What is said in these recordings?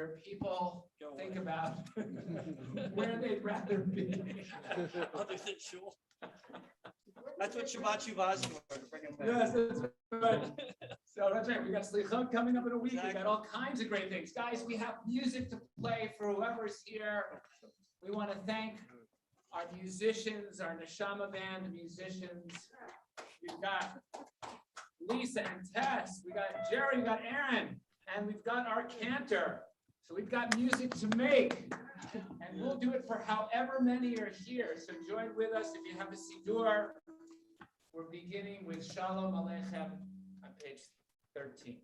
where people think about where they'd rather be. Other than shul. That's what Shabbat Shuvah's for, to bring him back. Yes, that's right. So that's right. We got Slichot coming up in a week. We got all kinds of great things. Guys, we have music to play for whoever's here. We want to thank our musicians, our Neshama band musicians. We've got Lisa and Tess. We got Jerry, we got Aaron, and we've got our cantor. So we've got music to make, and we'll do it for however many are here. So join with us if you have a Siddur. We're beginning with Shalom Aleichem on page 13.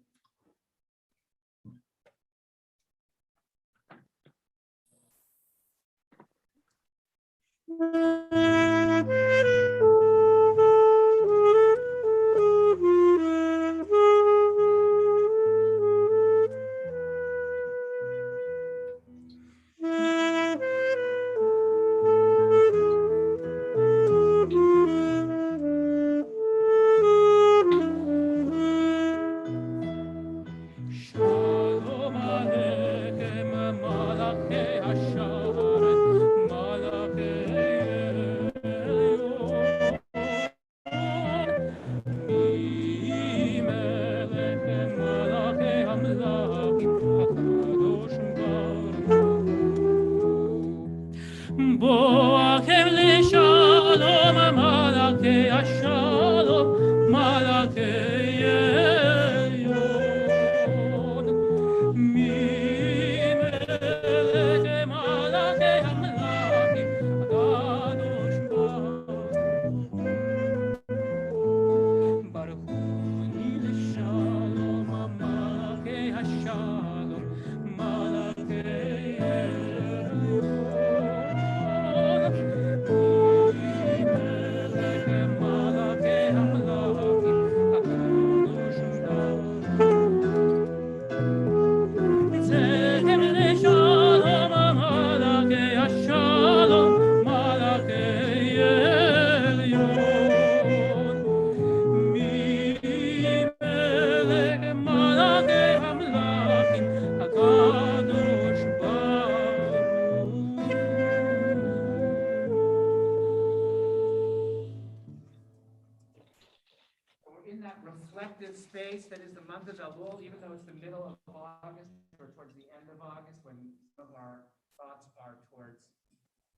Space that is the month of Elul, even though it's the middle of August or towards the end of August, when some of our thoughts are towards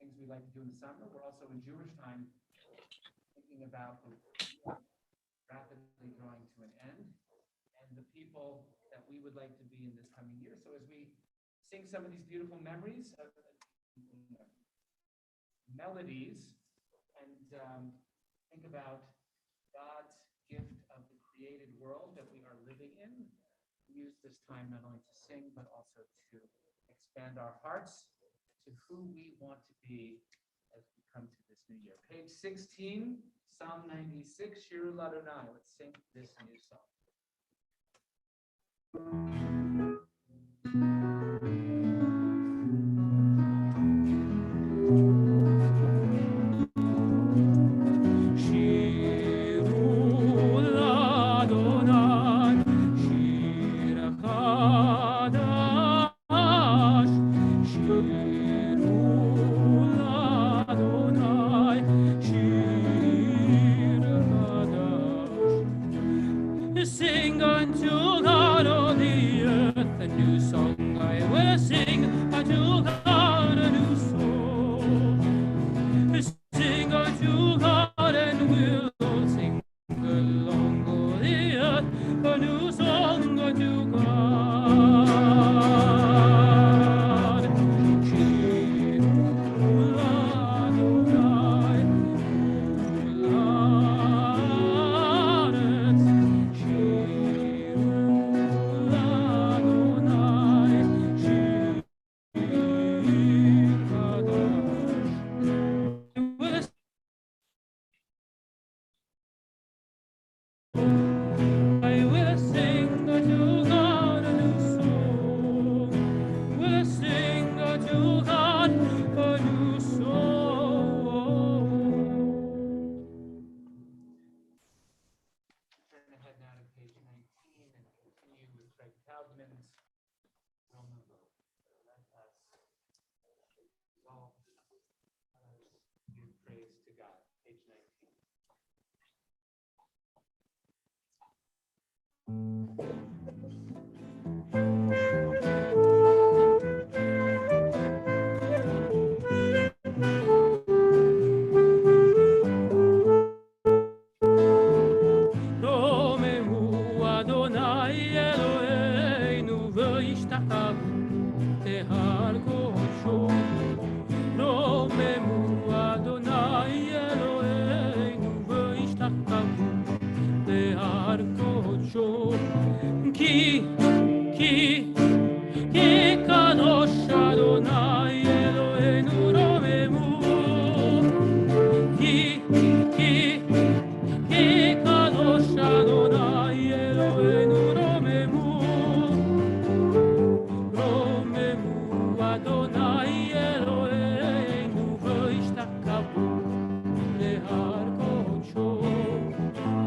things we like to do in the summer. We're also in Jewish time thinking about the rapidly drawing to an end and the people that we would like to be in this coming year. So as we sing some of these beautiful memories, melodies, and think about God's gift of the created world that we are living in. We use this time not only to sing, but also to expand our hearts to who we want to be as we come to this new year. Page 16, Psalm 96, Shiru Ladonai. Let's sing this new song. Sing unto God, all the earth, a new song I will sing unto God, a new song. Sing unto God, and we'll sing along all the earth, a new song unto God. רוממו אדוני אלוהינו וישתחוו להר קודשו. רוממו אדוני אלוהינו וישתחוו להר קודשו. כי קדוש אדוני אלוהינו רוממו. כי קדוש אדוני אלוהינו רוממו. רוממו אדוני אלוהינו וישתחוו להר קודשו.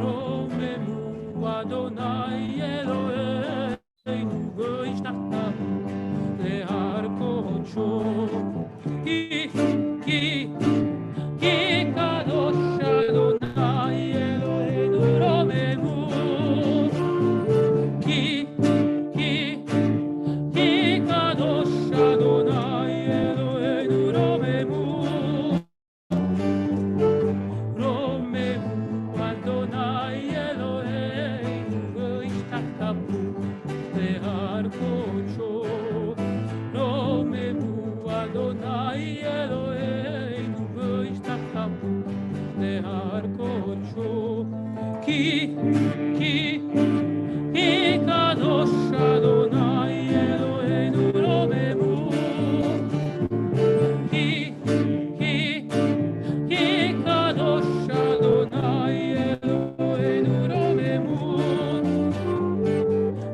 רוממו אדוני אלוהינו וישתחוו להר קודשו. כי קדוש אדוני אלוהינו רוממו. כי קדוש אדוני אלוהינו רוממו. רוממו אדוני אלוהינו וישתחוו להר קודשו. רוממו אדוני אלוהינו וישתחוו להר קודשו. כי קדוש אדוני אלוהינו רוממו. כי קדוש אדוני אלוהינו רוממו.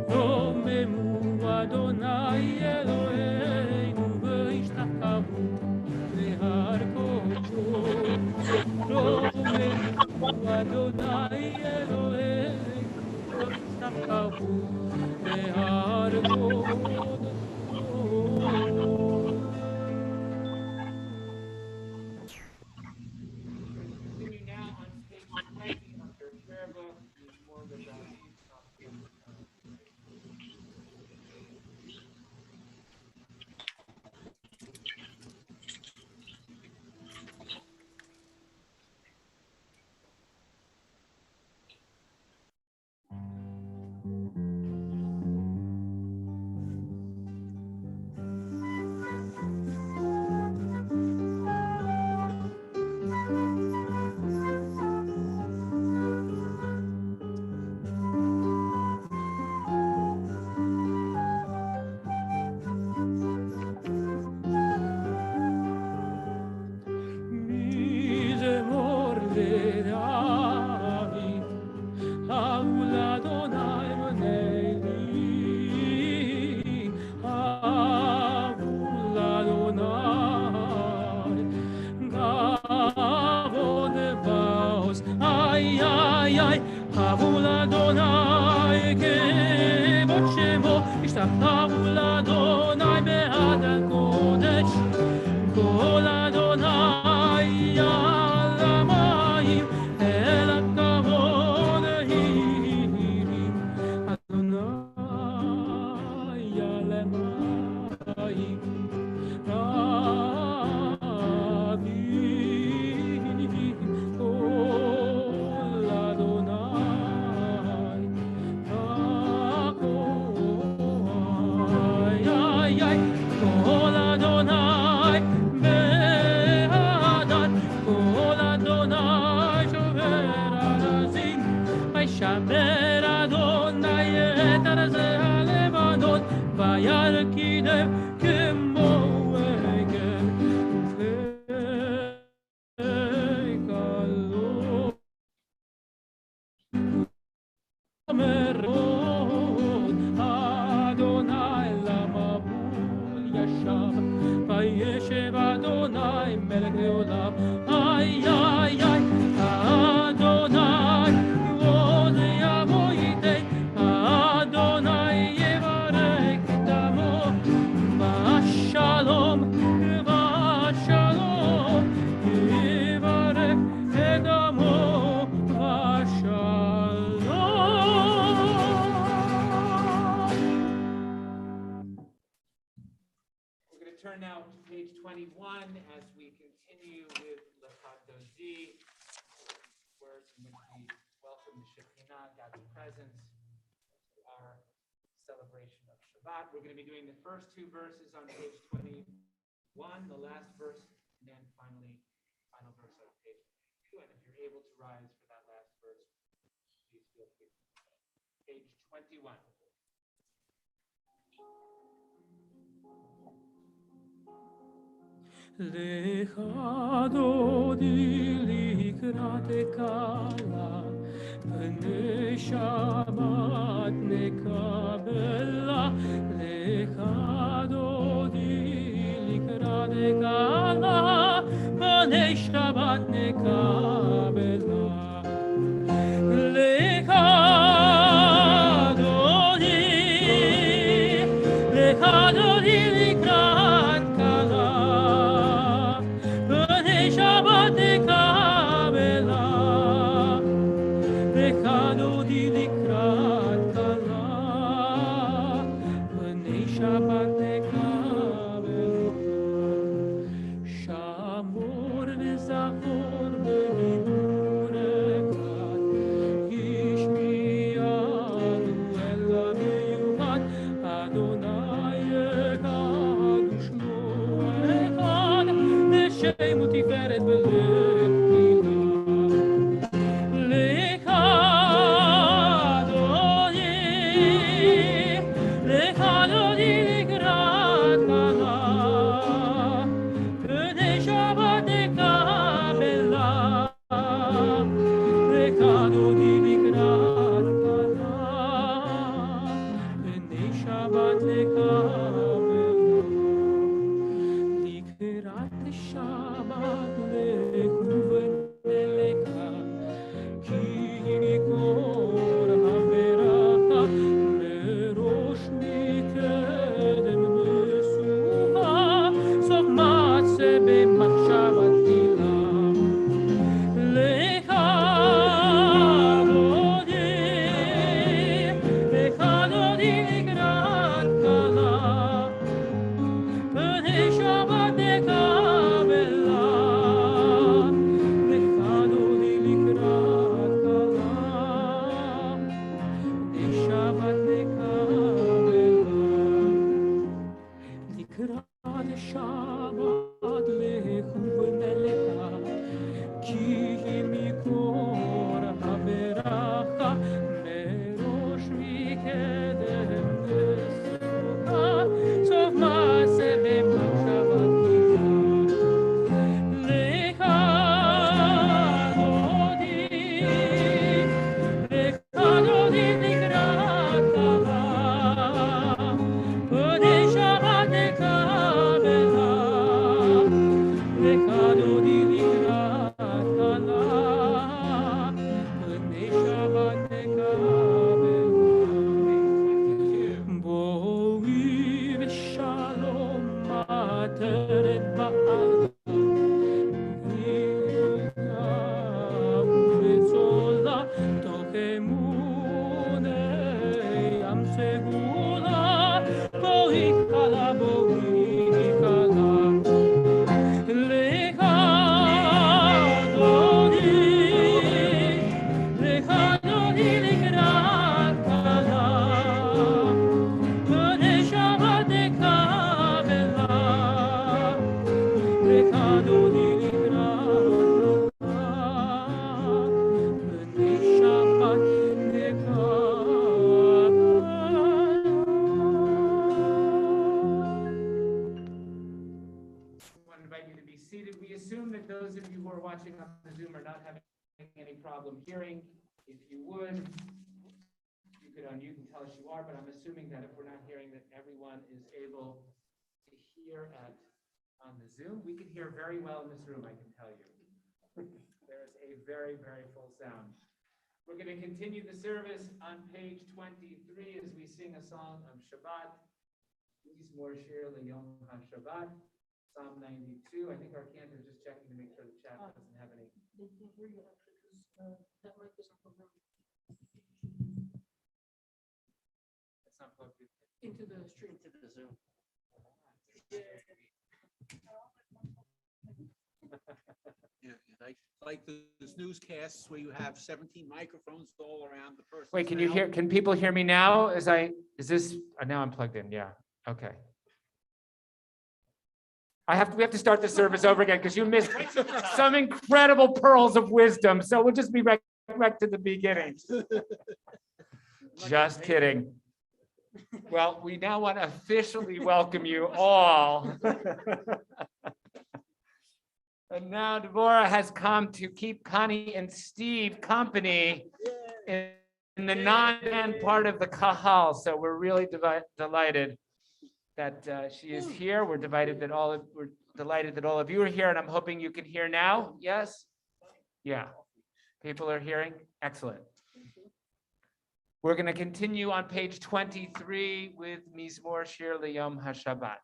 רוממו אדוני אלוהינו וישתחוו להר קודשו. רוממו אדוני אלוהינו וישתחוו להר קודשו. Continue now on page 20 of your prayer book. There's more of the turn now to page 21 as we continue with Lekat Dozi, words in which we welcome the Shekinah, God's presence, to our celebration of Shabbat. We're going to be doing the first two verses on page 21, the last verse, and then finally, final verse on page 22. And if you're able to rise for that last verse, please feel free. Page 21. Lecha dodi likrat kala, b'nei Shabbat nekabela. Lecha dodi likrat kala, b'nei Shabbat nekabela. Lecha dodi likrat kala. מותפארת בלב לך אדוני לקראת קלה, בני שבת נקבלה. לך אדוני לקראת קלה, בני שבת נקבלה. לקראת שבת לכוונלך, כי מקור הברכה מראש מקדם משובה, סוף מעשה במחשבה תחילה. לך אדוני לקראת קלה, בני שבת נקבלה. לך אדוני לקראת קלה, בני שבת נקבלה. לקראת שבת לכוונלך, כי מקור הברכה מראש מקדם משובה, סוף מעשה במחשבה תחילה. לך אדוני לקראת קלה, בני שבת נקבלה. לך אדוני לקראת קלה, בני שבת נקבלה. בואי בשלום עטרת בעדה, וצולה תוך אמוני ים סגולה. בואי כלה, בואי כלה. לך אדוני לקראת קלה, בני שבת נקבלה. לך אדוני לקראת קלה, בני שבת נקבלה. I want to invite you to be seated. We assume that those of you who are watching on the Zoom are not having any problem hearing. If you would, you could unmute and tell us you are, but I'm assuming that if we're not hearing, that everyone is able to hear on the Zoom. We can hear very well in this room, I can tell you. There is a very, very full sound. We're going to continue the service on page 23 as we sing a song of Shabbat. Mizmor Shir L'Yom HaShabbat. Psalm 92. I think our cantor is just checking to make sure the chat doesn't have any. They can't hear you actually because that mic isn't plugged It's not plugged in. into the stream. Into the Zoom. Yeah. Yeah, like those newscasts where you have 17 microphones all around the person. Wait, can people hear me now? Is this, now I'm plugged in, yeah, okay. We have to start the service over again because you missed some incredible pearls of wisdom. So we'll just be right to the beginning. Just kidding. Well, we now want to officially welcome you all. And now Deborah has come to keep Connie and Steve company in the non-band part of the Kahal. So we're really delighted that she is here. We're delighted that all of you are here, and I'm hoping you can hear now. Yes? Yeah. People are hearing? Excellent. We're going to continue on page 23 with Mizmor Shir L'Yom HaShabbat.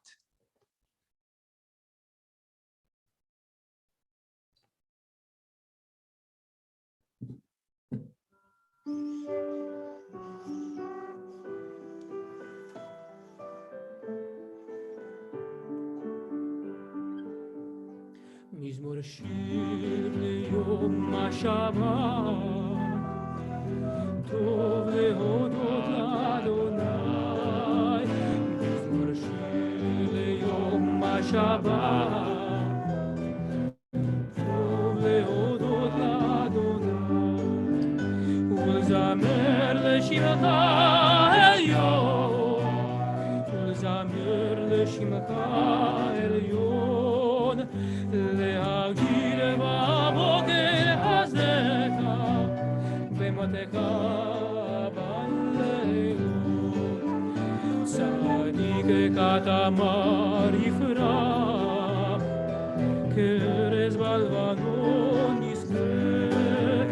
מזמור שיר ליום השבת, טוב להודות לאדוני. מזמור שיר ליום השבת, טוב להודות לאדוני. ולזמר לשמך עליון, ולזמר לשמך עליון. להגיד בבוקר הזך במותך בלילות. צדיק כתמר יפרח, כארז בלבנון יזכה.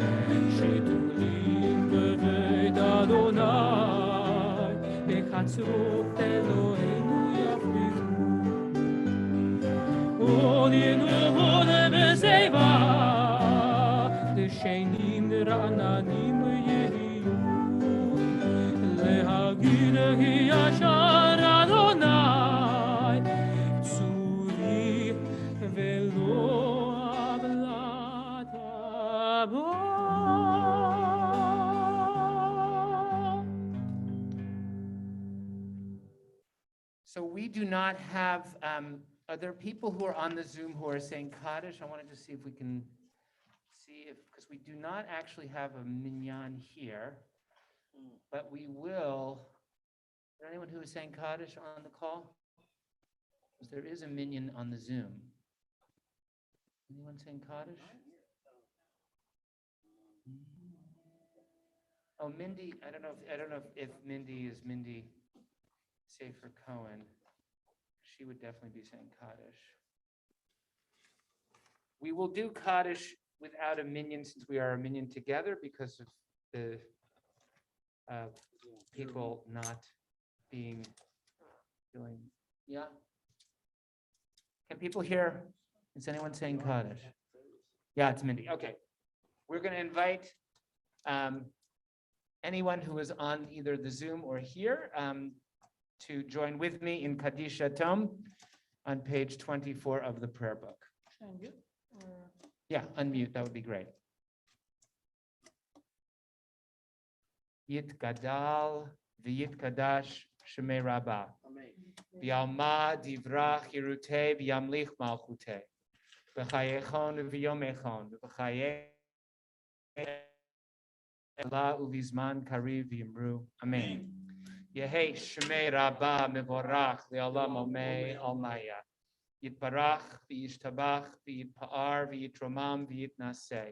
שתולים בבית אדוני, בחצרות אלוהינו יפריחו. עוד ינועו בשיבה, דשנים רעננים יהיו. להגיד כי ישר אדוני, צורי ולא עוולת בו. So we do not have, are there people who are on the Zoom who are saying Kaddish? I wanted to see if we can see if, because we do not actually have a minyan here, but we will. Is there anyone who is saying Kaddish on the call? Because there is a minyan on the Zoom. Anyone saying Kaddish? Oh, Mindy, I don't know if Mindy is Mindy Safer Cohen. She would definitely be saying Kaddish. We will do Kaddish without a minyan since we are a minyan together because of the people not being doing. Yeah. Can people hear? Is anyone saying Kaddish? Yeah, it's Mindy. Okay. We're going to invite anyone who is on either the Zoom or here to join with me in Kaddish Tom on page 24 of the prayer book. Yeah, unmute, that would be great. Yit Gadal v'yit Kadash Shemei Rabbah. V'yalma divrach Yeruteh v'yamlich malchuteh. V'chayechon v'yomechon. V'chayech Ela uvizman kariv v'yimru. Amen. Yehei Shemei Rabbah mevorach le'olam omei almaya. Yitbarach v'yishtabach v'yitpa'ar v'yitromam v'yitnaseh.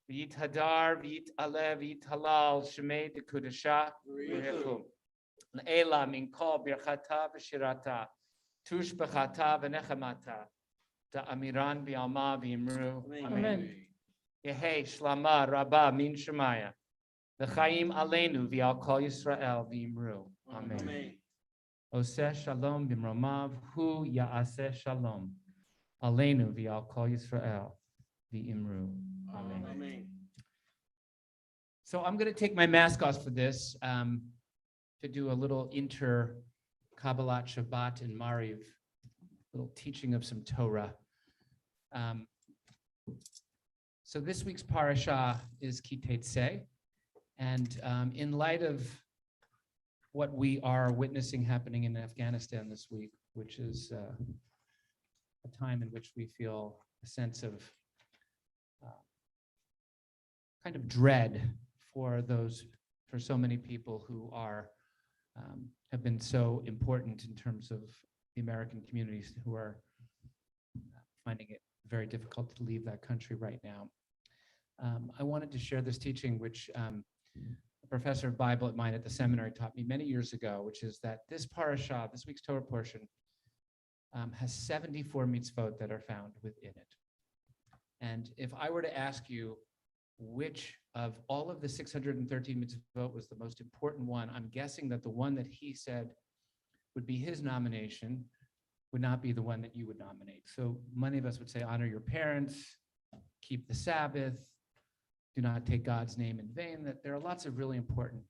V'yithadar v'yitaleh v'yithalal Shemei dekudashah v'rechu. Le'ela min kol birchata v'shirata. Tush b'chata v'nechamata. Da'amiran v'yalma v'yimru. Amen. Yehei Shlama Rabbah min Shemaya. L'chaim aleinu v'al kol Yisrael v'yimru. Amen. Oseh shalom b'mromav hu ya'aseh shalom. Aleinu v'al kol Yisrael v'yimru. Amen. So I'm going to take my mask off for this to do a little Kabbalat Shabbat and Mariv, little teaching of some Torah. Um, so this week's parasha is Ki Tetzei, and in light of what we are witnessing happening in Afghanistan this week, which is a time in which we feel a sense of kind of dread for so many people who have been so important in terms of the American communities who are finding it very difficult to leave that country right now. I wanted to share this teaching, which a professor of Bible at mine at the seminary taught me many years ago, which is that this parasha, this week's Torah portion, has 74 mitzvot that are found within it. And if I were to ask you which of all of the 613 mitzvot was the most important one, I'm guessing that the one that he said would be his nomination would not be the one that you would nominate. So many of us would say, honor your parents, keep the Sabbath, do not take God's name in vain, that there are lots of really important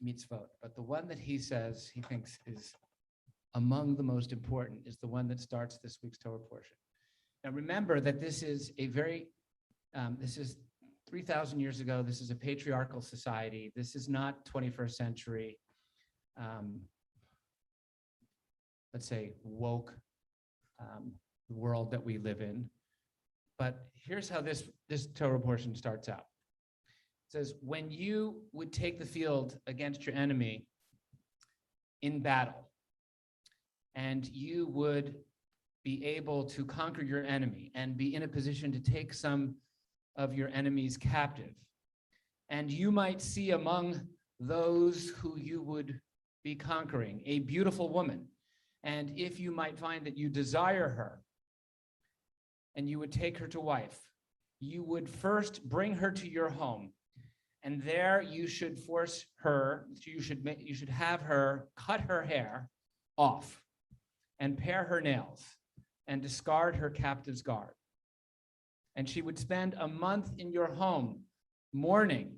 mitzvot. But the one that he says he thinks is among the most important is the one that starts this week's Torah portion. Now remember that this is this is 3,000 years ago. This is a patriarchal society. This is not 21st century, let's say, woke world that we live in. But here's how this Torah portion starts out. It says, when you would take the field against your enemy in battle, and you would be able to conquer your enemy and be in a position to take some of your enemies captive, and you might see among those who you would be conquering a beautiful woman, and if you might find that you desire her, and you would take her to wife, you would first bring her to your home, and there you should force her, you should have her cut her hair off and pare her nails and discard her captive's garb. And she would spend a month in your home mourning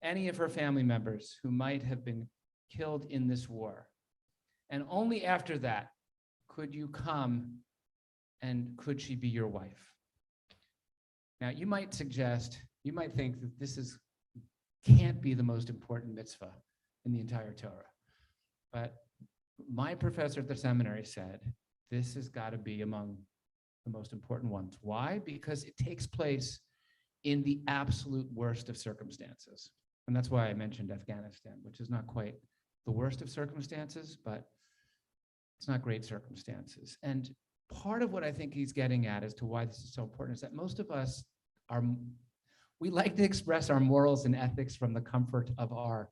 any of her family members who might have been killed in this war. And only after that could you come and could she be your wife. Now you might think that this can't be the most important mitzvah in the entire Torah. But my professor at the seminary said, this has got to be among the most important ones. Why? Because it takes place in the absolute worst of circumstances. And that's why I mentioned Afghanistan, which is not quite the worst of circumstances, but it's not great circumstances. And part of what I think he's getting at as to why this is so important is that most of us we like to express our morals and ethics from the comfort of our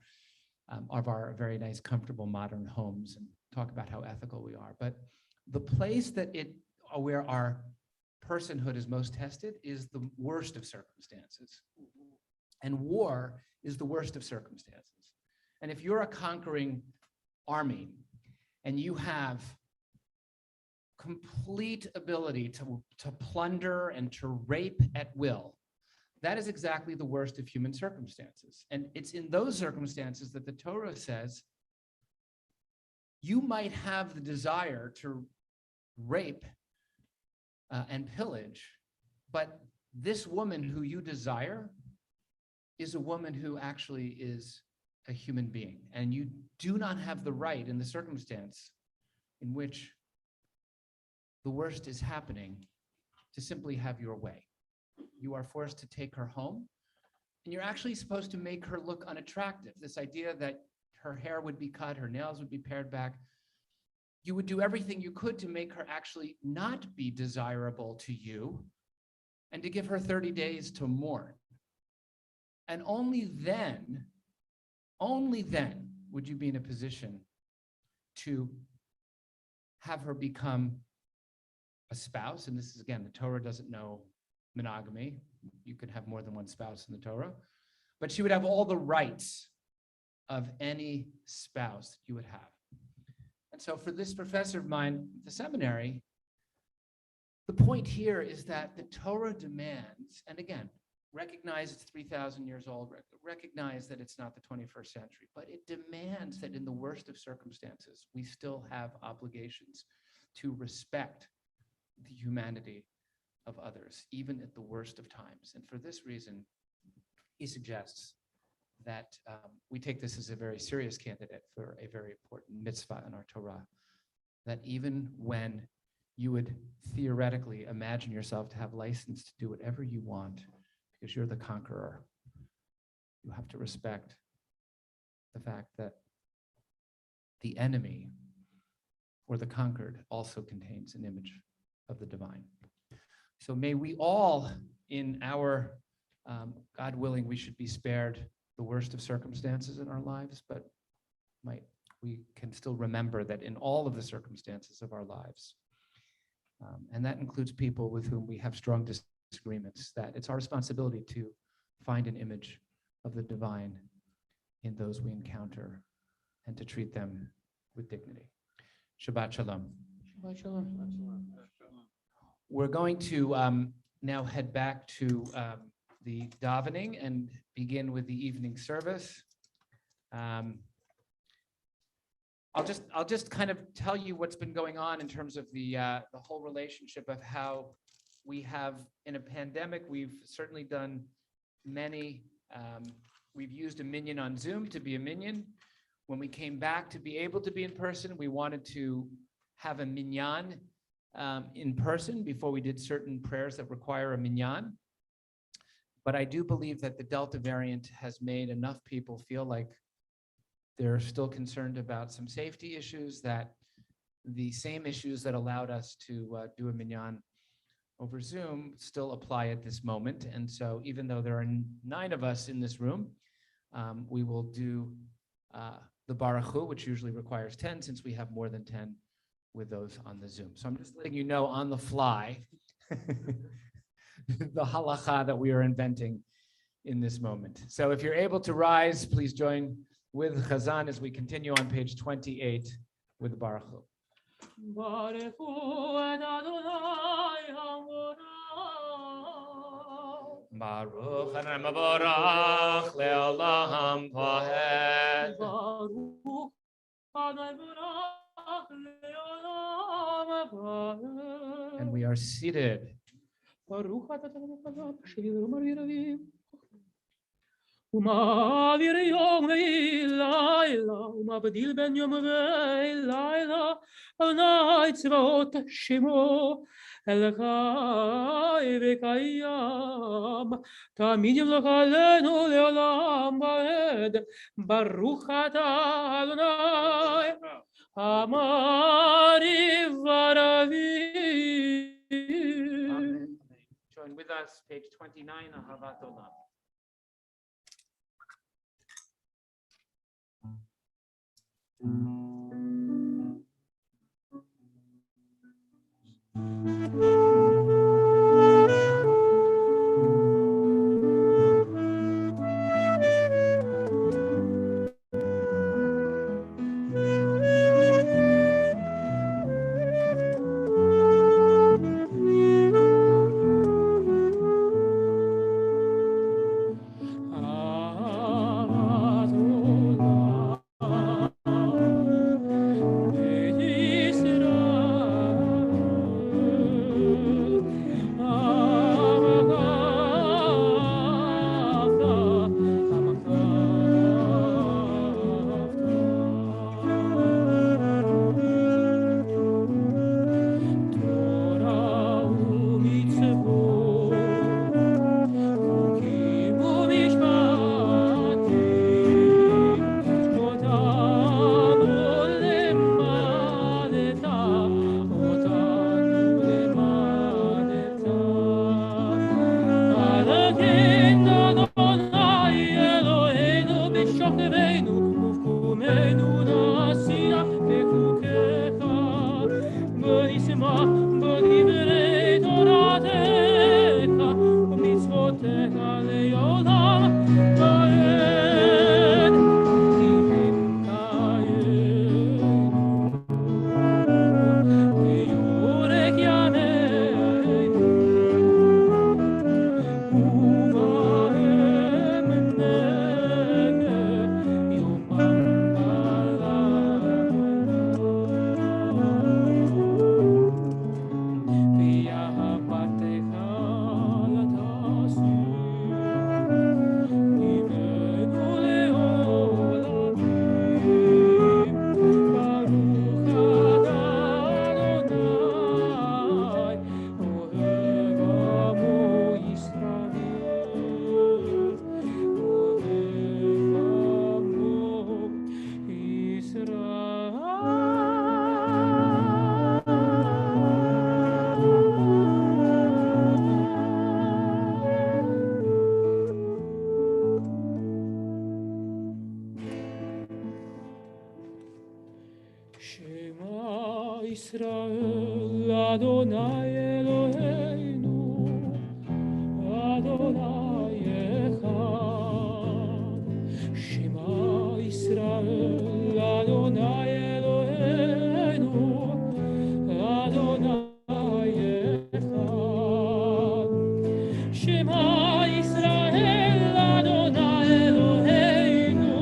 very nice, comfortable modern homes and talk about how ethical we are. But the place where our personhood is most tested is the worst of circumstances. And war is the worst of circumstances. And if you're a conquering army and you have complete ability to plunder and to rape at will, that is exactly the worst of human circumstances. And it's in those circumstances that the Torah says you might have the desire to rape and pillage, but this woman who you desire is a woman who actually is a human being, and you do not have the right in the circumstance in which the worst is happening to simply have your way. You are forced to take her home, and you're actually supposed to make her look unattractive. This idea that her hair would be cut, her nails would be pared back. You would do everything you could to make her actually not be desirable to you and to give her 30 days to mourn. And only then would you be in a position to have her become a spouse. And this is, again, the Torah doesn't know monogamy. You could have more than one spouse in the Torah, but she would have all the rights of any spouse that you would have. And so for this professor of mine at the seminary, the point here is that the Torah demands, and again, recognize it's 3,000 years old, recognize that it's not the 21st century, but it demands that in the worst of circumstances, we still have obligations to respect the humanity of others, even at the worst of times. And for this reason, he suggests that we take this as a very serious candidate for a very important mitzvah in our Torah, that even when you would theoretically imagine yourself to have license to do whatever you want because you're the conqueror, you have to respect the fact that the enemy or the conquered also contains an image of the divine. So may we all, in our, God willing, we should be spared the worst of circumstances in our lives, but we can still remember that in all of the circumstances of our lives, and that includes people with whom we have strong disagreements, that it's our responsibility to find an image of the divine in those we encounter and to treat them with dignity. Shabbat shalom. Shabbat shalom. We're going to now head back to the davening and begin with the evening service. I'll just kind of tell you what's been going on in terms of the whole relationship of how we have, in a pandemic, we've certainly done many. We've used a minyan on Zoom to be a minyan. When we came back to be able to be in person, we wanted to have a minyan in person before we did certain prayers that require a minyan. But I do believe that the Delta variant has made enough people feel like they're still concerned about some safety issues, that the same issues that allowed us to do a minyan over Zoom still apply at this moment. And so even though there are 9 of us in this room, we will do the Baruch Hu, which usually requires 10, since we have more than 10 with those on the Zoom. So I'm just letting you know on the fly the halacha that we are inventing in this moment. So if you're able to rise, please join with Chazan as we continue on page 28 with the Baruch Hu. Baruch Hu et Adonai HaMorach. Baruch Hashem Baruch Le'olam Vahed. Baruch Adonai Baruch Le'olam Vahed. And we are seated. Baruch Adonai Baruch Le'olam Umavir yom ve'layla, umavdil ben yom ve'layla, Adonai tzvaot shemo, Elchai v'kayam, Tamid yivlach alenu le'olam va'ed, Baruch atah Adonai, Amari v'aravi. Amen. Join with us, page 29, Ahavat Olam. Israel, Adonai Eloheinu, Adonai Echad. Shema Israel, Adonai Eloheinu, Adonai Echad. Shema Israel, Adonai Eloheinu,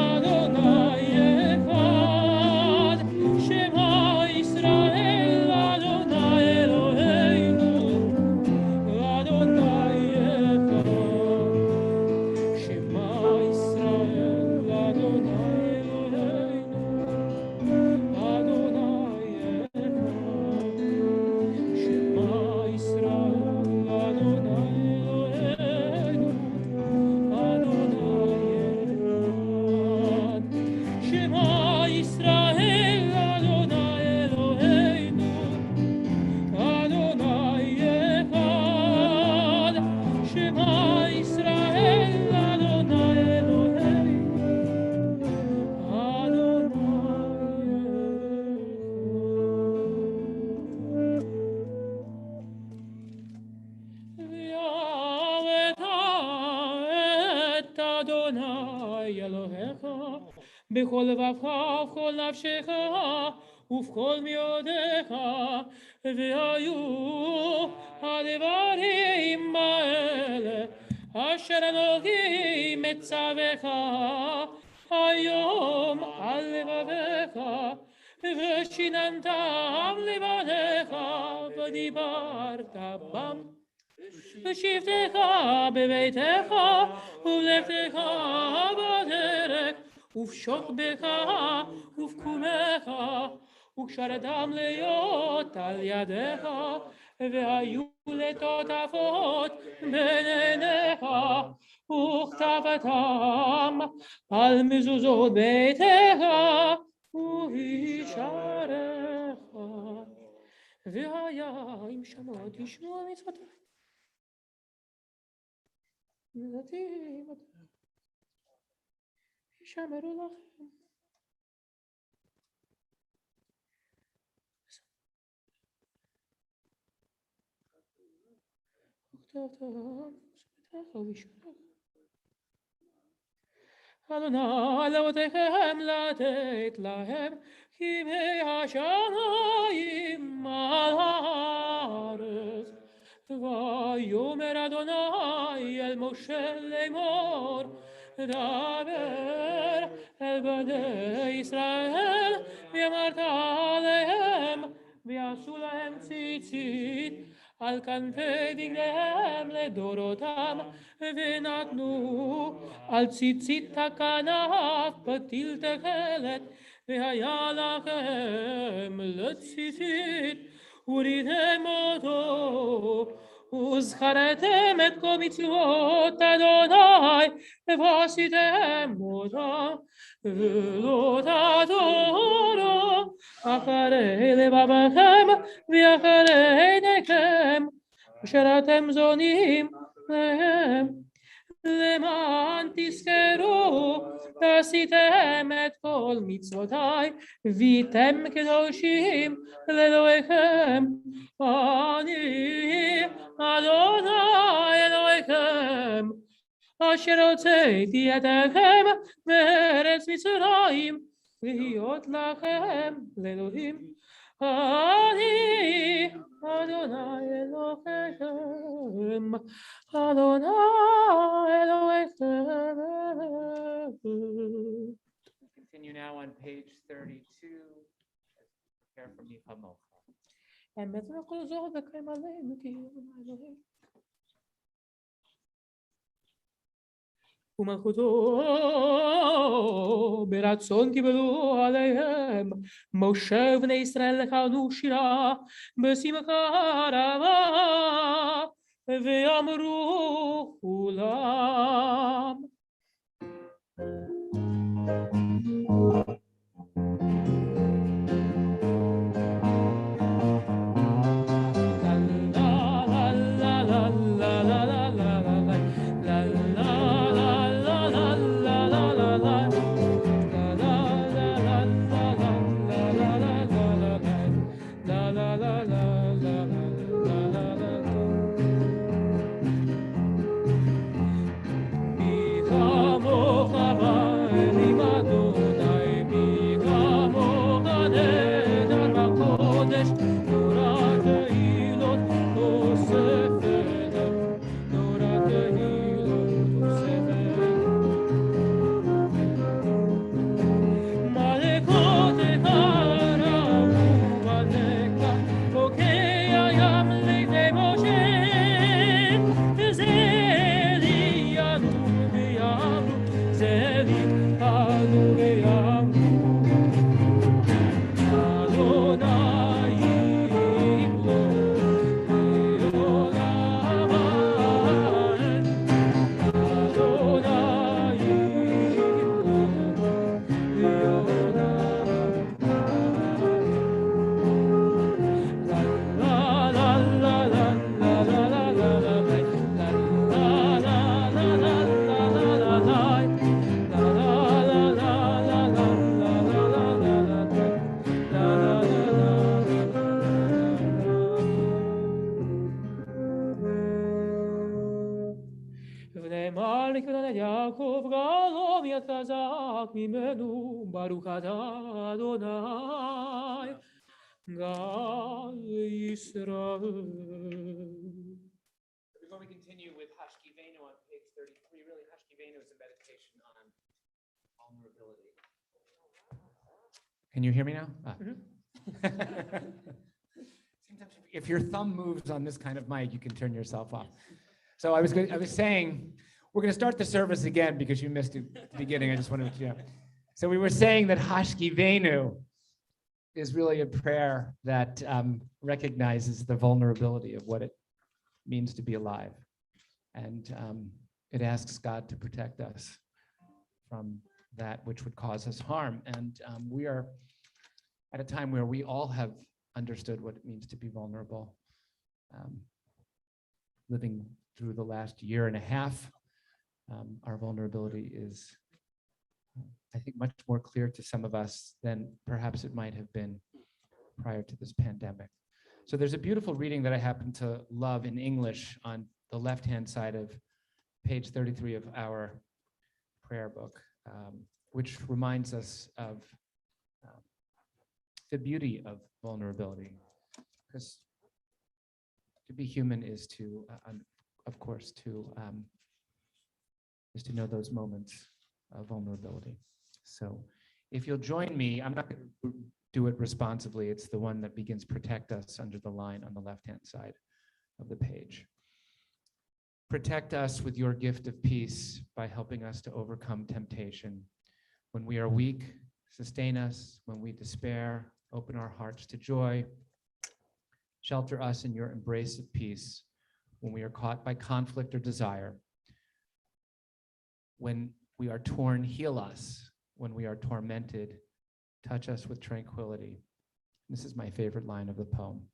Adonai Echad. Shema Israel, Adonai Eloheinu, Adonai Echad. Shema Israel, Adonai Eloheinu, Adonai Echad. Shema Israel, Adonai Eloheinu, Adonai Echad. Shema Israel, Adonai Eloheinu, Adonai Echad. Shema Israel, Adonai Eloheinu, את אדוני אלוהיך בכל לבבך ובכל נפשך ובכל מאודיך, והיו הדברים האלה אשר אלוהים מצווך היום על לבביך, ושיננתם לבניך ודיברת בם. בשבתך בביתך ובלכתך בדרך ובשוכבך ובקומך וקשרתם להיות על ידיך, והיו לטוטפות בין עיניך וכתבתם על מזוזות ביתך ובשעריך. והיה אם שמוע תשמעו מצוותיי. ישמרו לכם. אדוני אלוהיכם לתת להם כימי השמיים על הארץ. ויאמר אדוני אל משה לאמור, דבר אל בני ישראל ואמרת עליהם, ויעשו להם ציצית על כנפי דגליהם לדורותם, ונתנו על ציצית הכנף פתיל תכלת, והיה לכם לציצית וריתם אותו, וזכרתם את כל מצוות אדוני ועשיתם אותם, ולא תעתורו אחרי לבבכם ואחרי עיניכם אשר אתם זונים להם, למען תזכרו ועשיתם את כל מצוותיי והייתם קדושים לאלוהיכם. אני אדוני אלוהיכם אשר הוצאתי אתכם מארץ מצרים להיות לכם לאלוהים. אני אדוני אלוהיכם, אדוני אלוהיכם. Continue now on page 32. Prepare for me, Hamocha. האמת וכל זאת וקיים עלינו כי אלוהים. ומלכותו ברצון קיבלו עליהם משה ובני ישראל לכנו שירה בשמחה רבה, ואמרו כולם ממנו, ברוך אתה אדוני, גל ישראל. Before we continue with Hashkivenu on page 33, really Hashkivenu is a meditation on vulnerability. Can you hear me now? Sometimes if your thumb moves on this kind of mic, you can turn yourself off. So I was saying, we're going to start the service again because you missed it at the beginning. I just wanted to, So we were saying that Hashkivenu is really a prayer that recognizes the vulnerability of what it means to be alive. And it asks God to protect us from that which would cause us harm. And we are at a time where we all have understood what it means to be vulnerable. Living through the last year and a half, our vulnerability is, I think, much more clear to some of us than perhaps it might have been prior to this pandemic. So there's a beautiful reading that I happen to love in English on the left-hand side of page 33 of our prayer book, which reminds us of the beauty of vulnerability. Because to be human is to, of course, is to know those moments of vulnerability. So if you'll join me, I'm not going to do it responsively. It's the one that begins protect us under the line on the left-hand side of the page. Protect us with your gift of peace by helping us to overcome temptation. When we are weak, sustain us. When we despair, open our hearts to joy. Shelter us in your embrace of peace when we are caught by conflict or desire. When we are torn, heal us. When we are tormented, touch us with tranquility. This is my favorite line of the poem.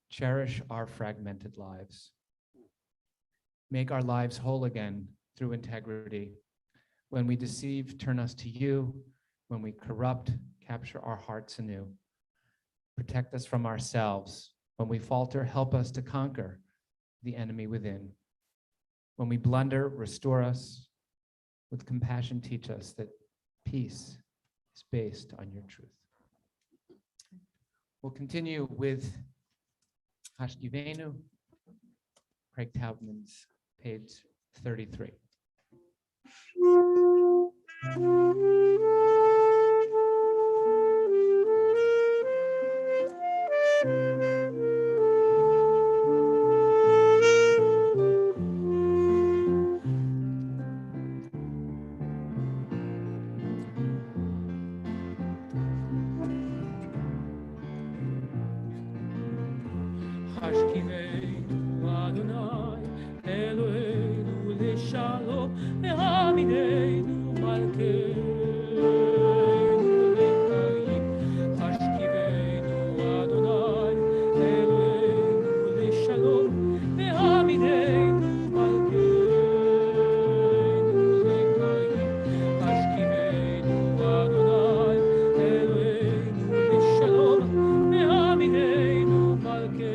Cherish our fragmented lives. Make our lives whole again through integrity. When we deceive, turn us to you. When we corrupt, capture our hearts anew. Protect us from ourselves. When we falter, help us to conquer the enemy within. When we blunder, restore us. With compassion, teach us that peace is based on your truth. We'll continue with Hashkivenu, Craig Taubman's page 33. Hashkivenu Adonai, Eloheinu leshalom, ve'hamidenu malkeinu lekayim. Hashkivenu Adonai, Eloheinu leshalom, ve'hamidenu malkeinu lekayim. Hashkivenu Adonai, Eloheinu leshalom, ve'hamidenu malkeinu.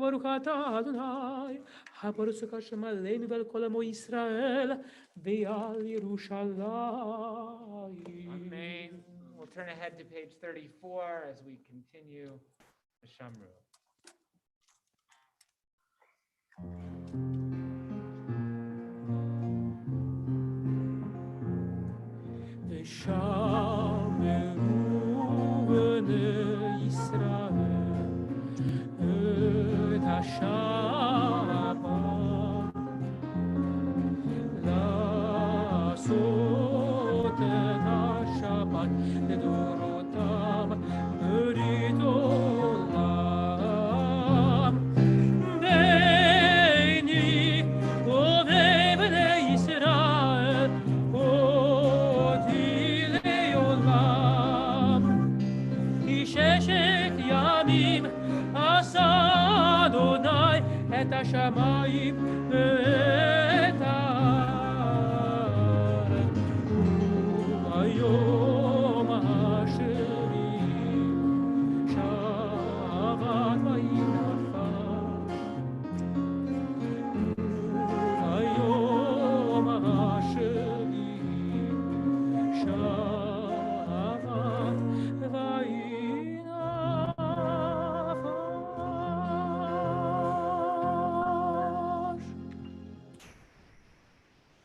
ברוך אתה אדוני, הפורץ כשם עלינו ועל כל עמו ישראל ועל ירושלים. Amen. We'll turn ahead to page 34 as we continue the Shamru. ושמרו בני ישראל את השבת לעשות את השבת לדורותם ברית עולם ביני ובני ישראל אותי לעולם כי ששת ימים עשה אדוני את השמיים ואת הארץ וביום השני שבת וינפל וביום השני שבת וינפל.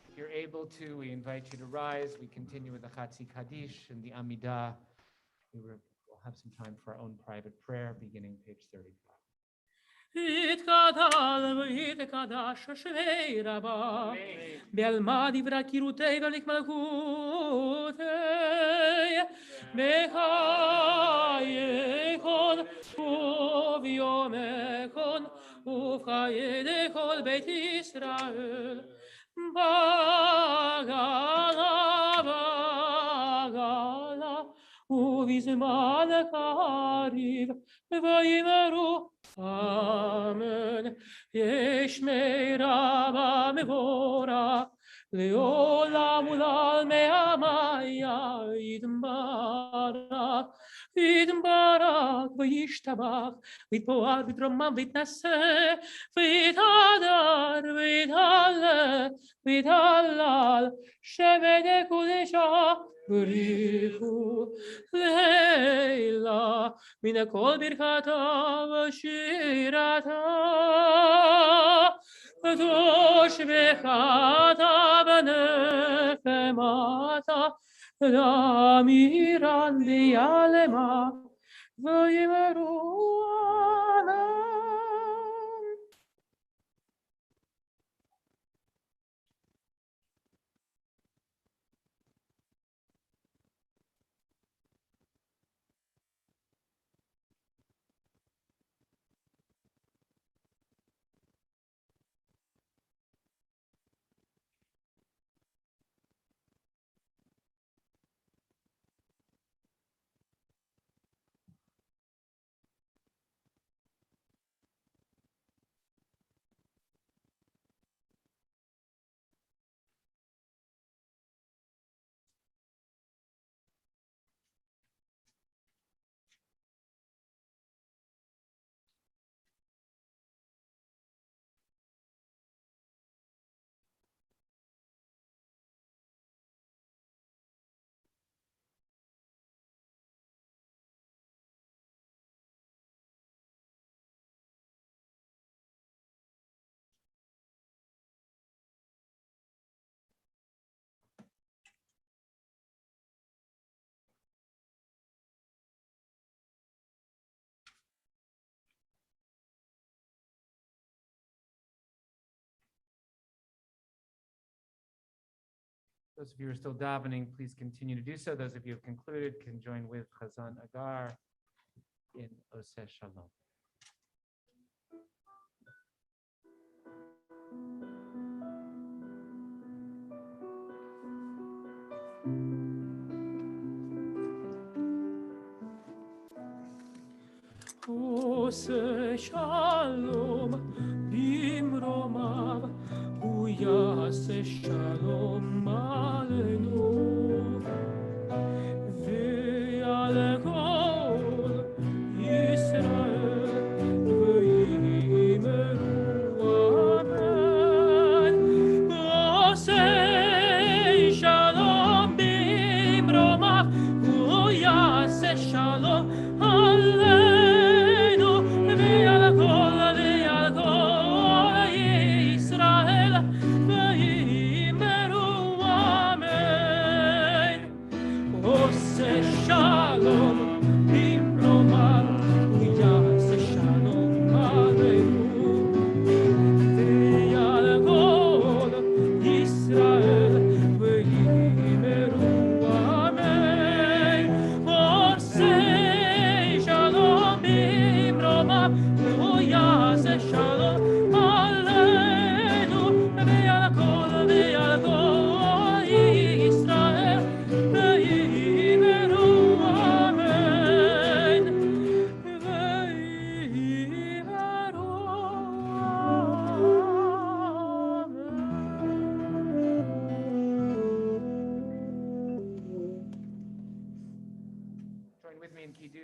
If you're able to, we invite you to rise. We continue with the Chatzi Kaddish and the Amidah. We'll have some time for our own private prayer, beginning page 35. יתגדל ויתקדש שמי רבה בעלמא דברי קירותי ולק מלכותי בחייכון וביומכון ובחיי כל בית ישראל בגלה ובזמן קריב ויאמרו אמן. ישמי רבה מבורך לעולם ולעלמי המיה יתברך יתברך וישתבח ויתפאר ויתרומם ויתנשא ויתהדר ויתהלל ויתהלל שמי קודשה בריחו לילה מן הכל ברכתה ושירתה ותושבחתה בנחמתה להמירן ביעלמה ויאמרו אמן. Those of you who are still davening, please continue to do so. Those of you who have concluded can join with Chazan Agar in Oseh Shalom. Oseh Shalom במרומיו הוא יעשה שלום עלינו ועל כל ישראל ויאמרו אמן. עושה שלום במרומיו הוא יעשה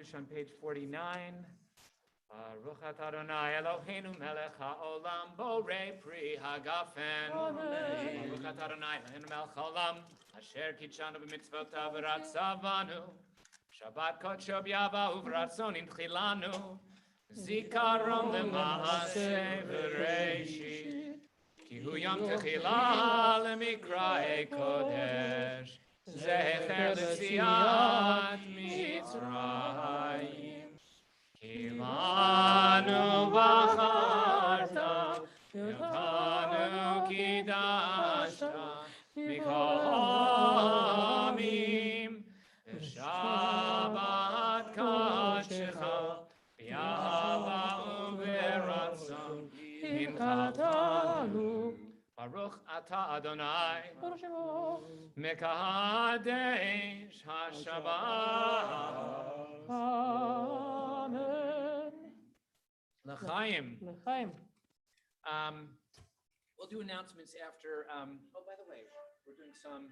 finish on page 49. Baruch atah Adonai Eloheinu melech haolam borei pri hagafen. Baruch atah Adonai Eloheinu melech haolam asher kitshanu b'mitzvotav v'ratzavanu. Shabbat kodsho b'yava uvratzon imchilanu. Zikaron lema'aseh v'reishit. Ki hu yom techila lemikrae kodesh. Zecher l'tziat Mitzrayim. Kilanu bacharta, Yotanu kidashta, Mikol ha'amim, Shabbat kadshecha, B'yahava u'beratzon, Imchatanu. Baruch atah Adonai, Mekadesh HaShabbat. Amen. L'chaim. L'chaim. We'll do announcements after, oh, by the way, we're doing Psalm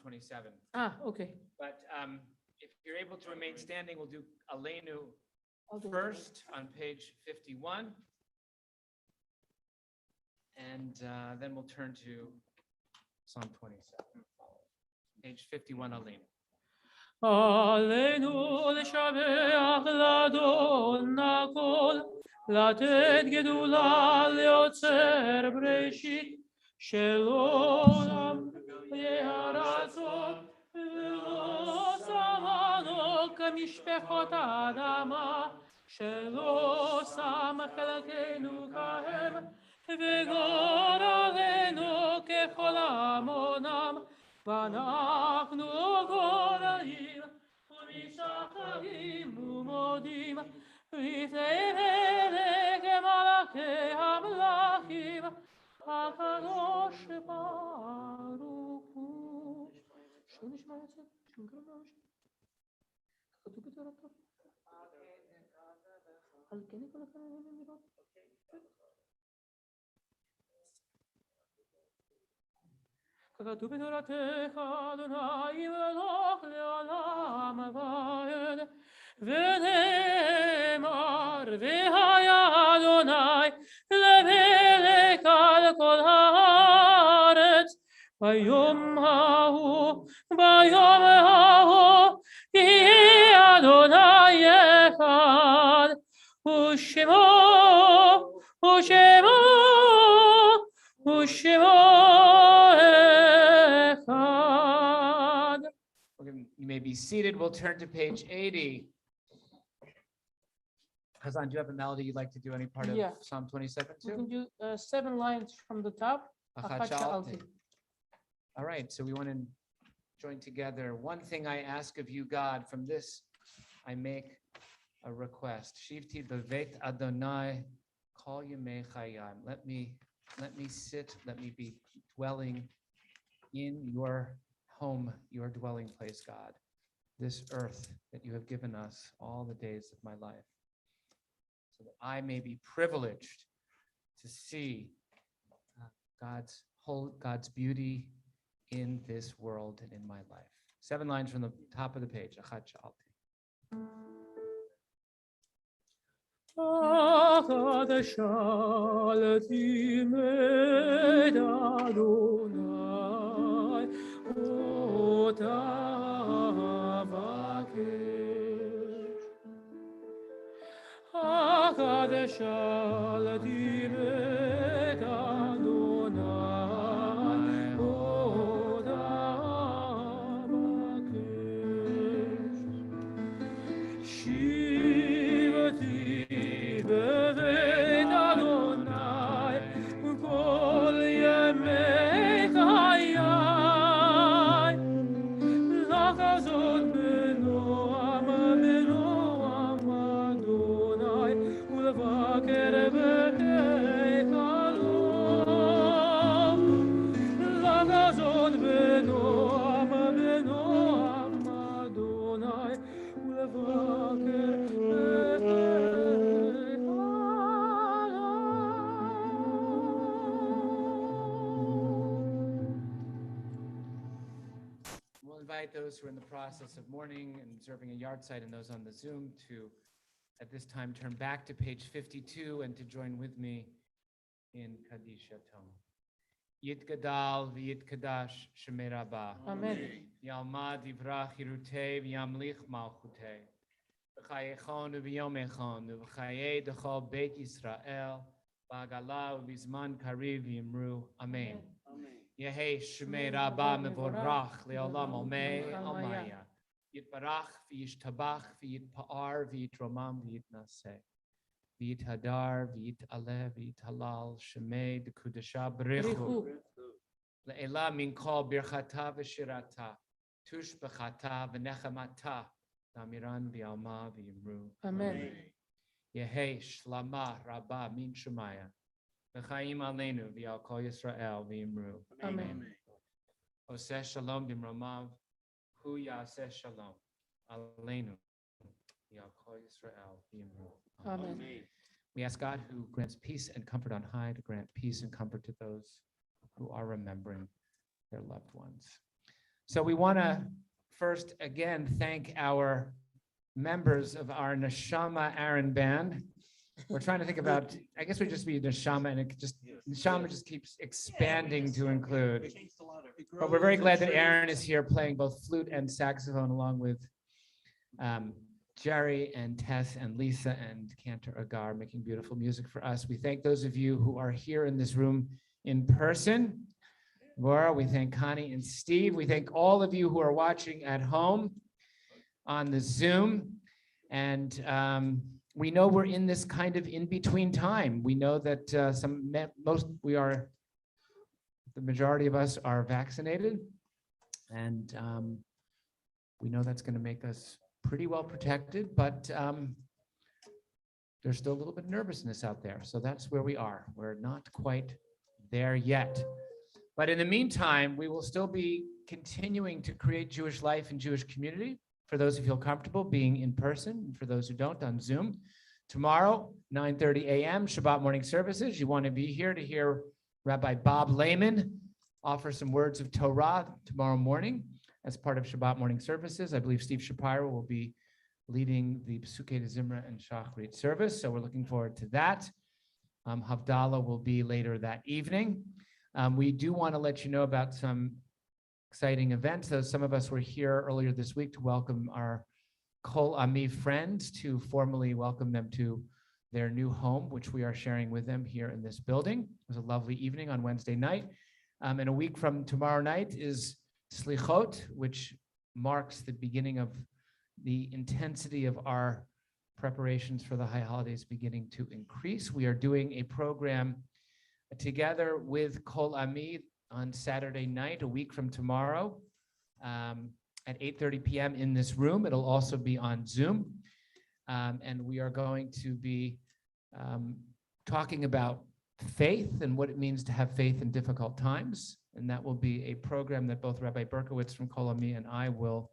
27. Okay. But if you're able to remain standing, we'll do Aleinu I'll do it. first on page 51. And then we'll turn to Psalm 27. Page 51, Aleinu. עלינו לשבח לאדון הכל, לתת גדולה ליוצר בראשית, שלעולם יהיה רצון, ולא שמענו כמשפחות האדמה, שלא שם חלקנו כהם, וגורלנו ככל המונם, ואנחנו גורלים ומשחרים ומודים לפני מלך מלכי המלכים הקדוש ברוך הוא. שנשמע יצא, שנקרא כתוב בתורתו. על כן כל הכבוד לראות. כתוב בתורתך אדוני מלך לעולם ועד ונאמר והיה אדוני למלך על כל הארץ ביום ההוא יהיה אדוני אחד ושמו You may be seated. We'll turn to page 80. Hazan, do you have a melody you'd like to do any part of Yeah. Psalm 27 We too? can do 7 lines from the top. Achat Achat sha'alti. sha'alti. All right, so we want to join together. One thing I ask of you, God, from this I make a request. Shivti bevet Adonai kol yemei chayim. Let me sit, let me be dwelling in your home, your dwelling place, God, this earth that you have given us all the days of my life, so that I may be privileged to see God's beauty in this world and in my life. 7 lines from the top of the page. Achat sha'alti. Achat sha'alti med Adonai ota vakesh. Achat sha'alti med Adonai ota vakesh. Shivati bevet Adonai kol yemei chayai lakazot benoam Adonai ulvaker behem invite those who are in the process of mourning and observing a yard site and those on the Zoom to, at this time, turn back to page 52 and to join with me in Kadisha Tom. Yitgadal v'yitkadash Shemei Rabbah. Amen. Yalmad yivrach yirutei v'yamlich malchutei. V'chayechon v'yom echon v'chayei dechol Beit Yisrael ba'agala v'bizman kariv v'yimru. Amen. Yehei Shemei Rabbah mevorach le'olam omei almaya. Yitbarach v'yishtabach v'yitpa'ar v'yitromam v'yitnaseh. V'yithadar v'yitaleh v'yithalal Shemei dekudesha b'richu. Le'ela min kol birchata v'shirata. Tush b'chata v'nechamata. Damiran v'yalma v'yimru. Amen. Yehei shlama rabba min shemaya. V'chaim aleinu v'yal kol Yisrael v'yimru. Amen. Oseh shalom b'mromav. Hu yaseh shalom. Aleinu v'yal kol Yisrael v'yimru. Amen. We ask God, who grants peace and comfort on high, to grant peace and comfort to those who are remembering their loved ones. So we want to first again thank our members of our Neshama Aaron band. We're trying to think about, I guess we just be Neshama, and Neshama just keeps expanding to include. Changed a lot of. But we're very glad that Aaron is here playing both flute and saxophone along with Jerry and Tess and Lisa and Cantor Agar making beautiful music for us. We thank those of you who are here in this room in person. Laura, we thank Connie and Steve. We thank all of you who are watching at home on the Zoom. And we know we're in this kind of in-between time. We know that the majority of us are vaccinated. And we know that's going to make us pretty well protected, but there's still a little bit of nervousness out there. So that's where we are. We're not quite there yet. But in the meantime, we will still be continuing to create Jewish life and Jewish community for those who feel comfortable being in person, and for those who don't, on Zoom. Tomorrow, 9:30 a.m., Shabbat morning services. You want to be here to hear Rabbi Bob Lehman offer some words of Torah tomorrow morning as part of Shabbat morning services. I believe Steve Shapiro will be leading the Pesukei de Zimra and Shachrit service, so we're looking forward to that. Havdalah will be later that evening. We do want to let you know about some exciting events. So some of us were here earlier this week to welcome our Kol Ami friends, to formally welcome them to their new home, which we are sharing with them here in this building. It was a lovely evening on Wednesday night. And a week from tomorrow night is Slichot, which marks the beginning of the intensity of our preparations for the high holidays beginning to increase. We are doing a program together with Kol Ami on Saturday night, a week from tomorrow, at 8:30 p.m. in this room. It'll also be on Zoom. And we are going to be talking about faith and what it means to have faith in difficult times. And that will be a program that both Rabbi Berkowitz from Kol Ami and I will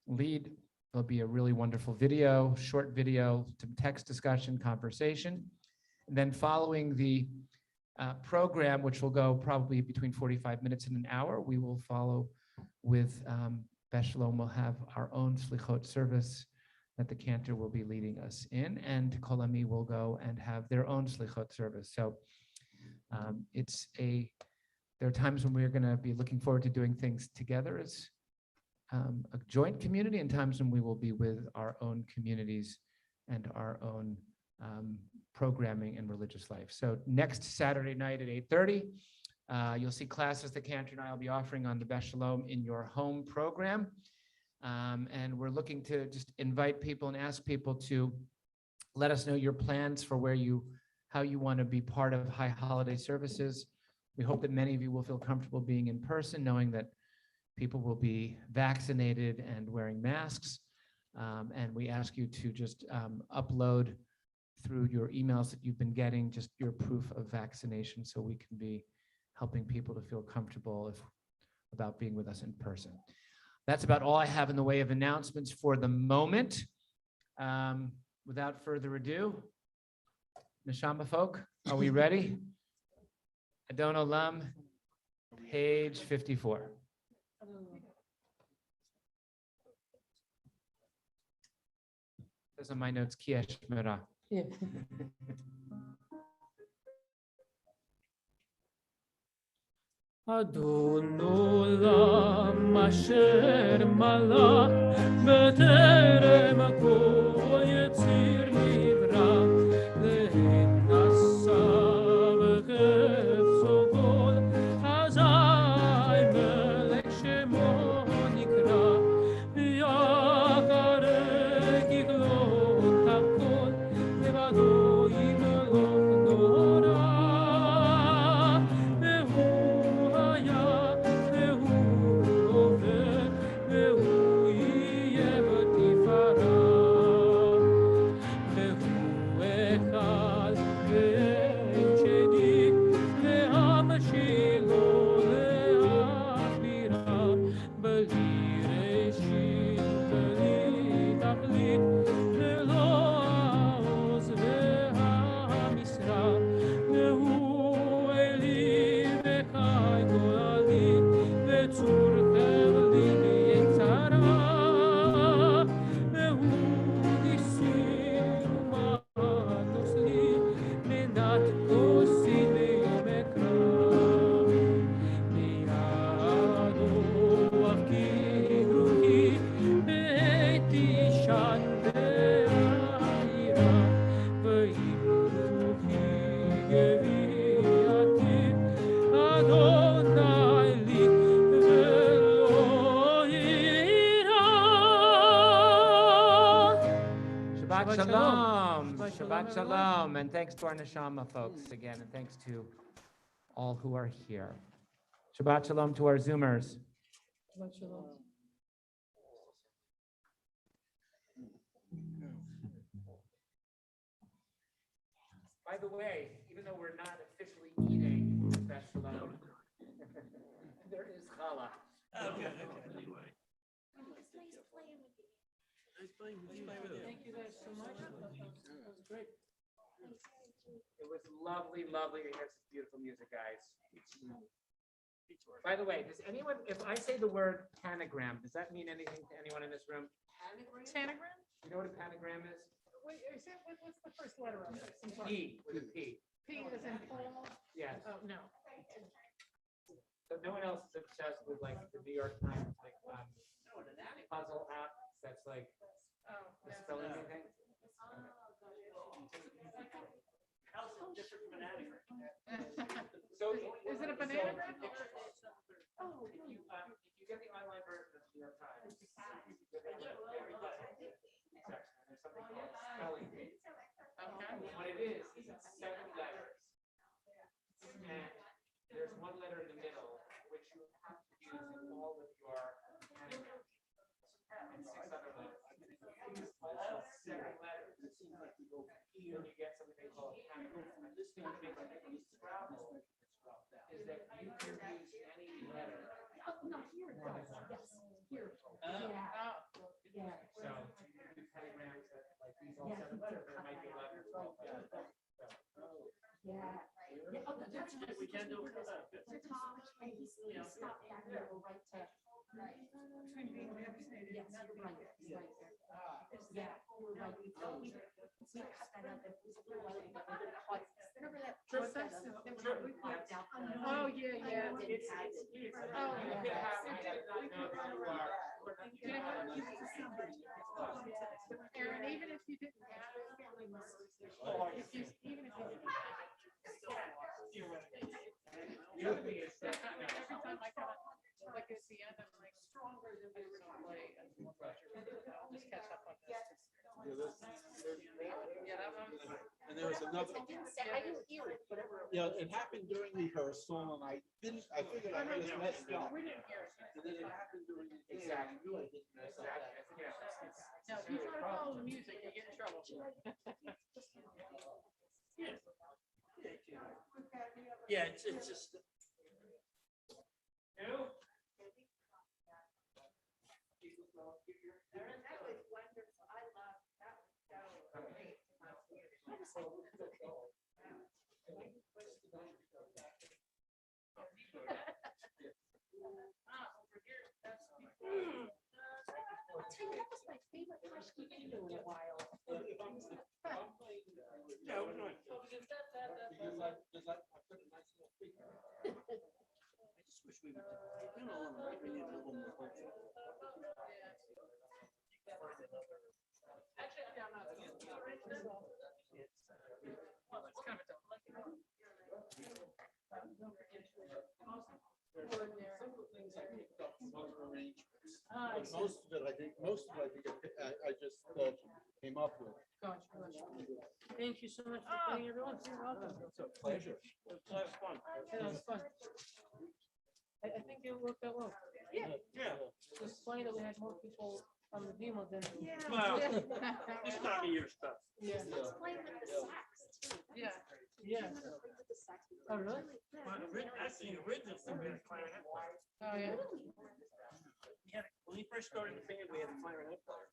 lead. There'll be a really wonderful video, short video, some text discussion, conversation. And then following the program, which will go probably between 45 minutes and an hour, we will follow with Beshalom will have our own Slichot service that the cantor will be leading us in, and Kol Ami will go and have their own Slichot service. So there are times when we're going to be looking forward to doing things together as a joint community, and times when we will be with our own communities and our own programming and religious life. So next Saturday night at 8:30, you'll see classes that Cantor and I will be offering on the Beshalom in Your Home program. And we're looking to just invite people and ask people to let us know your plans for how you want to be part of high holiday services. We hope that many of you will feel comfortable being in person, knowing that people will be vaccinated and wearing masks. And we ask you to just upload through your emails that you've been getting just your proof of vaccination, so we can be helping people to feel comfortable about being with us in person. That's about all I have in the way of announcements for the moment. Without further ado, Neshama folk, are we ready? Adon Olam, page 54. Says on my notes, Kiesh Mera. Yeah. אדון עולם אשר מלך בטרם הכל יציר נברא להתנסה בחפצו גול אזי מלך שמו נקרא ויחרק יגלות הכל לבדו ימלוך נורא והוא היה והוא הווה והוא יהיה בתפארה והוא אחד ואין שני להמשילו להכבירה בלי ראשית בלי תכלית ללא העוז והמשרה והוא אלי וחי גורלי וצור חבלי מיצרה והוא ניסי ומטוס לי מנת כוסי ביום אקרא בידו אבקי רוחי ביתי שן בעירה ואם רוחי גביעתי אדוני לי ולא יירא. Shabbat Shabbat shalom. shalom. Shabbat Shabbat shalom. And thanks to our neshama folks again, and thanks to all who are here. Shabbat shalom to our Zoomers. Shabbat shalom. By the way, even though we're not officially eating Shabbat shalom, there is challah. Okay. Thank you guys so much. That was great. It was lovely, lovely to hear some beautiful music, guys. By the way, does anyone, if I say the word pentagram, does that mean anything to anyone in this room? Panagram? You know what a pentagram is? Wait, what's the first letter of it? I'm sorry. P, with a P. P is in Paul? Yes. Oh, no. So no one else is obsessed with like the New York Times, like puzzle app that's like Oh, the spelling bee thing? How's it different from an anagram? So. Is it a bananagram? Oh, if you get the online version of the New York Times, very good section, there's something called spelling bee. Okay. What it is it's 7 letters. And there's one letter in the middle, which you have to use in all of your anagrams. And 6 other letters. Use all 7 letters. Then you get something they call a pentagram. And this thing that makes it Scrabble is that you can use any letter. So you can do pentagrams that like these all 7 letters, there might be 11 or 12 letters. We can do it. Oh, yeah, yeah. It's Oh, you yeah. could have, I did not know that you are. Aaron, even if you didn't have it, even if you didn't have it. The other thing is that Every time I kind of, like at the end, I'm like stronger than the original play. And I'll just catch up on this. Yeah, that one. And there was another, I didn't hear it, whatever. you know, it happened during rehearsal and I figured I just messed up. We didn't hear it. And then it happened during the day. Exactly. I knew I didn't mess up. No, if you try to follow the music, you get in trouble. Yeah, it's just. That was my favorite Husky Kilo in a while. just wish we would, you know, we need a little more. Actually, I'm not. Well, it's kind of a Most of it, I think, I just came up with. Gosh, thank you so much for playing, everyone. You're welcome. It's a pleasure. It was a lot of fun. Yeah, it was fun. I think it worked out well. Yeah. It's funny that we had more people on the demo than. Well, this time of year stuff. Yeah. Let's play with the sax too. Yeah. Yeah. Play with the sax. Oh, really? Actually, originally, we had a clarinet player. Oh, yeah. When we first started the band, we had a clarinet player.